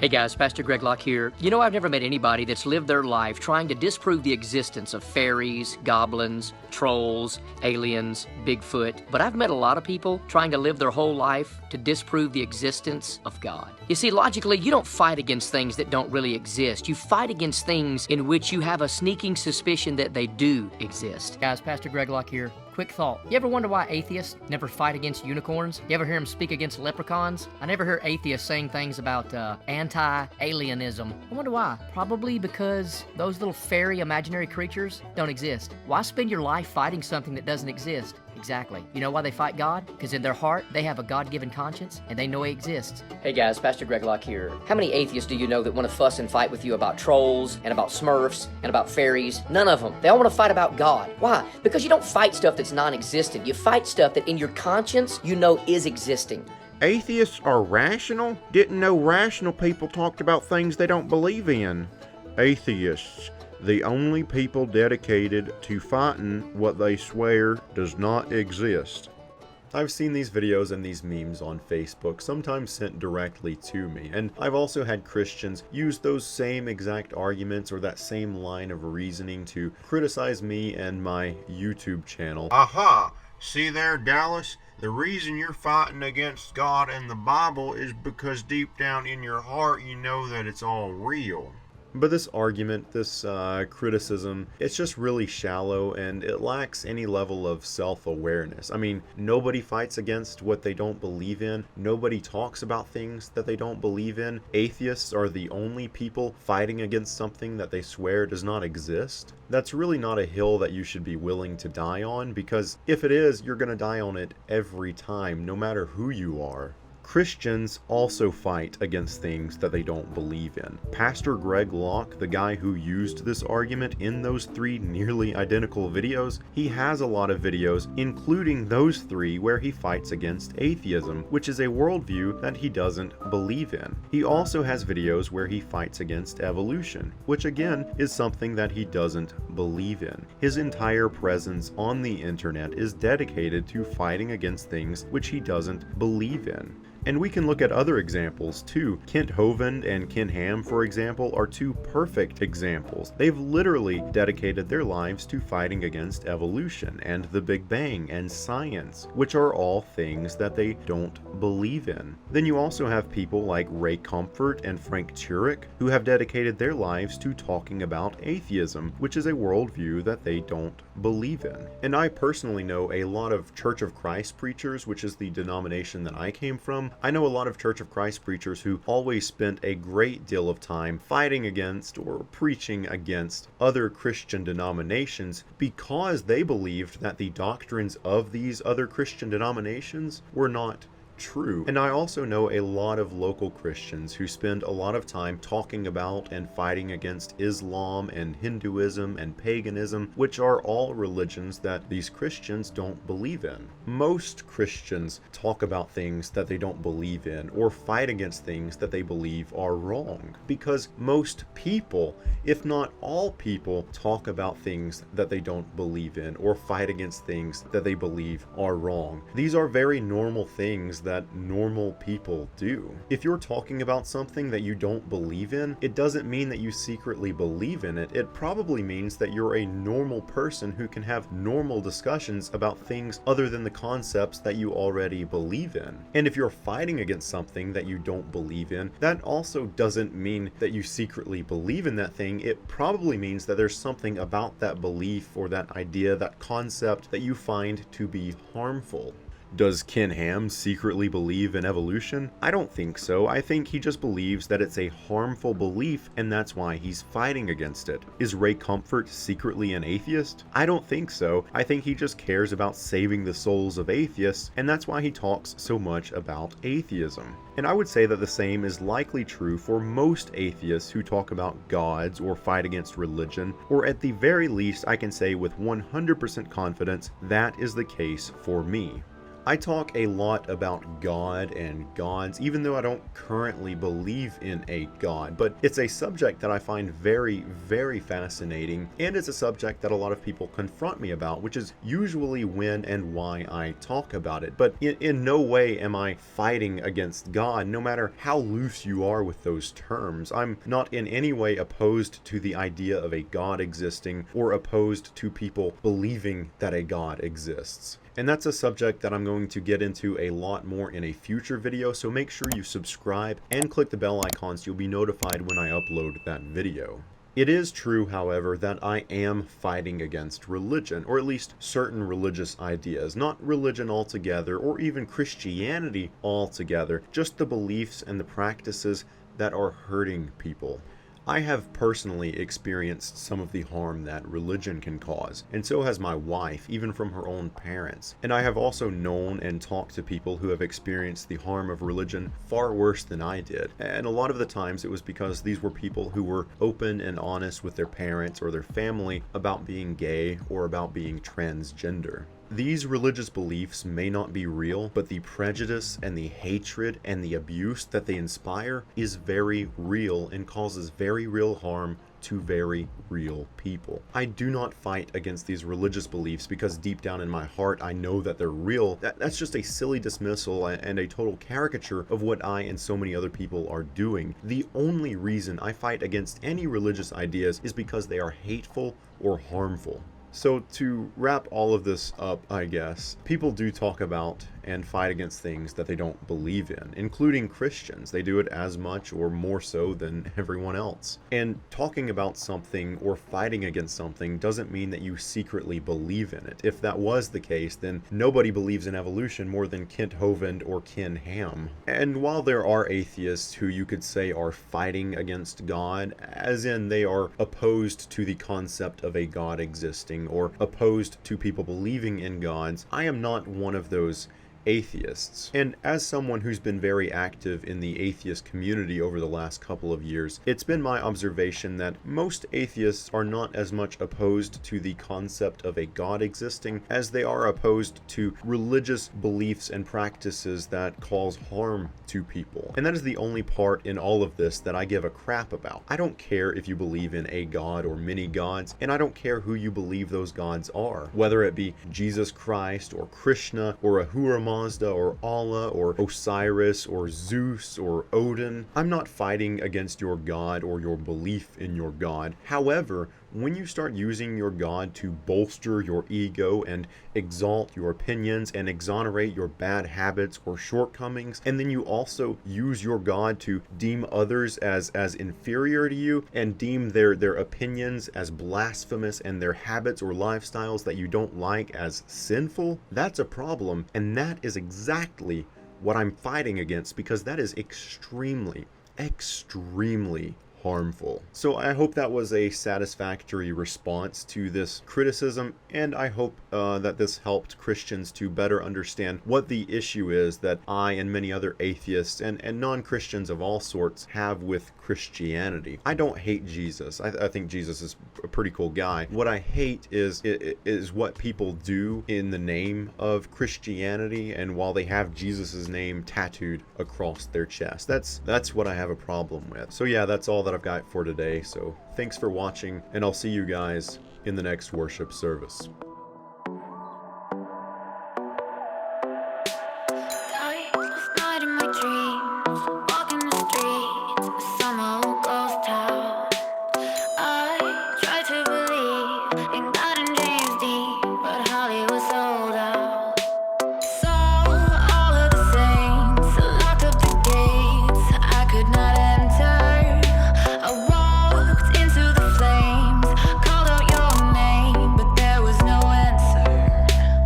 Hey guys, Pastor Greg Locke here. You know, I've never met anybody that's lived their life trying to disprove the existence of fairies, goblins, trolls, aliens, Bigfoot, but I've met a lot of people trying to live their whole life to disprove the existence of God. You see, logically, you don't fight against things that don't really exist. You fight against things in which you have a sneaking suspicion that they do exist. Guys, Pastor Greg Locke here. Quick thought. You ever wonder why atheists never fight against unicorns? You ever hear them speak against leprechauns? I never hear atheists saying things about anti-alienism. I wonder why. Probably because those little fairy imaginary creatures don't exist. Why spend your life fighting something that doesn't exist? Exactly. You know why they fight God? Because in their heart, they have a God-given conscience, and they know He exists. Hey guys, Pastor Greg Locke here. How many atheists do you know that want to fuss and fight with you about trolls, and about smurfs, and about fairies? None of them. They all want to fight about God. Why? Because you don't fight stuff that's non-existent. You fight stuff that in your conscience, you know is existing. Atheists are rational? Didn't know rational people talked about things they don't believe in. Atheists, the only people dedicated to fighting what they swear does not exist. I've seen these videos and these memes on Facebook, sometimes sent directly to me, and I've also had Christians use those same exact arguments or that same line of reasoning to criticize me and my YouTube channel. Aha! See there, Dallas? The reason you're fighting against God and the Bible is because deep down in your heart you know that it's all real. But this argument, this criticism, it's just really shallow and it lacks any level of self-awareness. I mean, nobody fights against what they don't believe in. Nobody talks about things that they don't believe in. Atheists are the only people fighting against something that they swear does not exist. That's really not a hill that you should be willing to die on, because if it is, you're going to die on it every time, no matter who you are. Christians also fight against things that they don't believe in. Pastor Greg Locke, the guy who used this argument in those 3 nearly identical videos, he has a lot of videos, including those 3 where he fights against atheism, which is a worldview that he doesn't believe in. He also has videos where he fights against evolution, which again is something that he doesn't believe in. His entire presence on the internet is dedicated to fighting against things which he doesn't believe in. And we can look at other examples too. Kent Hovind and Ken Ham, for example, are 2 perfect examples. They've literally dedicated their lives to fighting against evolution and the Big Bang and science, which are all things that they don't believe in. Then you also have people like Ray Comfort and Frank Turek, who have dedicated their lives to talking about atheism, which is a worldview that they don't believe in. And I personally know a lot of Church of Christ preachers, which is the denomination that I came from. I know a lot of Church of Christ preachers who always spent a great deal of time fighting against or preaching against other Christian denominations because they believed that the doctrines of these other Christian denominations were not true. And I also know a lot of local Christians who spend a lot of time talking about and fighting against Islam and Hinduism and paganism, which are all religions that these Christians don't believe in. Most Christians talk about things that they don't believe in or fight against things that they believe are wrong, because most people, if not all people, talk about things that they don't believe in or fight against things that they believe are wrong. These are very normal things that normal people do. If you're talking about something that you don't believe in, it doesn't mean that you secretly believe in it. It probably means that you're a normal person who can have normal discussions about things other than the concepts that you already believe in. And if you're fighting against something that you don't believe in, that also doesn't mean that you secretly believe in that thing. It probably means that there's something about that belief or that idea, that concept, that you find to be harmful. Does Ken Ham secretly believe in evolution? I don't think so. I think he just believes that it's a harmful belief and that's why he's fighting against it. Is Ray Comfort secretly an atheist? I don't think so. I think he just cares about saving the souls of atheists, and that's why he talks so much about atheism. And I would say that the same is likely true for most atheists who talk about gods or fight against religion, or at the very least I can say with 100% confidence that is the case for me. I talk a lot about God and gods, even though I don't currently believe in a God, but it's a subject that I find very, very fascinating, and it's a subject that a lot of people confront me about, which is usually when and why I talk about it. But in no way am I fighting against God, no matter how loose you are with those terms. I'm not in any way opposed to the idea of a God existing or opposed to people believing that a God exists. And that's a subject that I'm going to get into a lot more in a future video, so make sure you subscribe and click the bell icon so you'll be notified when I upload that video. It is true, however, that I am fighting against religion, or at least certain religious ideas. Not religion altogether, or even Christianity altogether, just the beliefs and the practices that are hurting people. I have personally experienced some of the harm that religion can cause, and so has my wife, even from her own parents. And I have also known and talked to people who have experienced the harm of religion far worse than I did. And a lot of the times it was because these were people who were open and honest with their parents or their family about being gay or about being transgender. These religious beliefs may not be real, but the prejudice and the hatred and the abuse that they inspire is very real and causes very real harm to very real people. I do not fight against these religious beliefs because deep down in my heart I know that they're real. That's just a silly dismissal and a total caricature of what I and so many other people are doing. The only reason I fight against any religious ideas is because they are hateful or harmful. So to wrap all of this up, I guess, people do talk about and fight against things that they don't believe in, including Christians. They do it as much or more so than everyone else. And talking about something or fighting against something doesn't mean that you secretly believe in it. If that was the case, then nobody believes in evolution more than Kent Hovind or Ken Ham. And while there are atheists who you could say are fighting against God, as in they are opposed to the concept of a God existing or opposed to people believing in gods, I am not one of those atheists. And as someone who's been very active in the atheist community over the last couple of years, it's been my observation that most atheists are not as much opposed to the concept of a God existing as they are opposed to religious beliefs and practices that cause harm to people. And that is the only part in all of this that I give a crap about. I don't care if you believe in a God or many gods, and I don't care who you believe those gods are, whether it be Jesus Christ or Krishna or Ahura Mazda or Allah or Osiris or Zeus or Odin. I'm not fighting against your God or your belief in your God. However, when you start using your God to bolster your ego and exalt your opinions and exonerate your bad habits or shortcomings, and then you also use your God to deem others as inferior to you and deem their opinions as blasphemous and their habits or lifestyles that you don't like as sinful, that's a problem. And that is exactly what I'm fighting against, because that is extremely harmful. So I hope that was a satisfactory response to this criticism, and I hope that this helped Christians to better understand what the issue is that I and many other atheists and non-Christians of all sorts have with Christianity. I don't hate Jesus. I think Jesus is a pretty cool guy. What I hate is what people do in the name of Christianity, and while they have Jesus's name tattooed across their chest. That's what I have a problem with. So yeah, that's all that I've got for today. So thanks for watching, and I'll see you guys in the next worship service.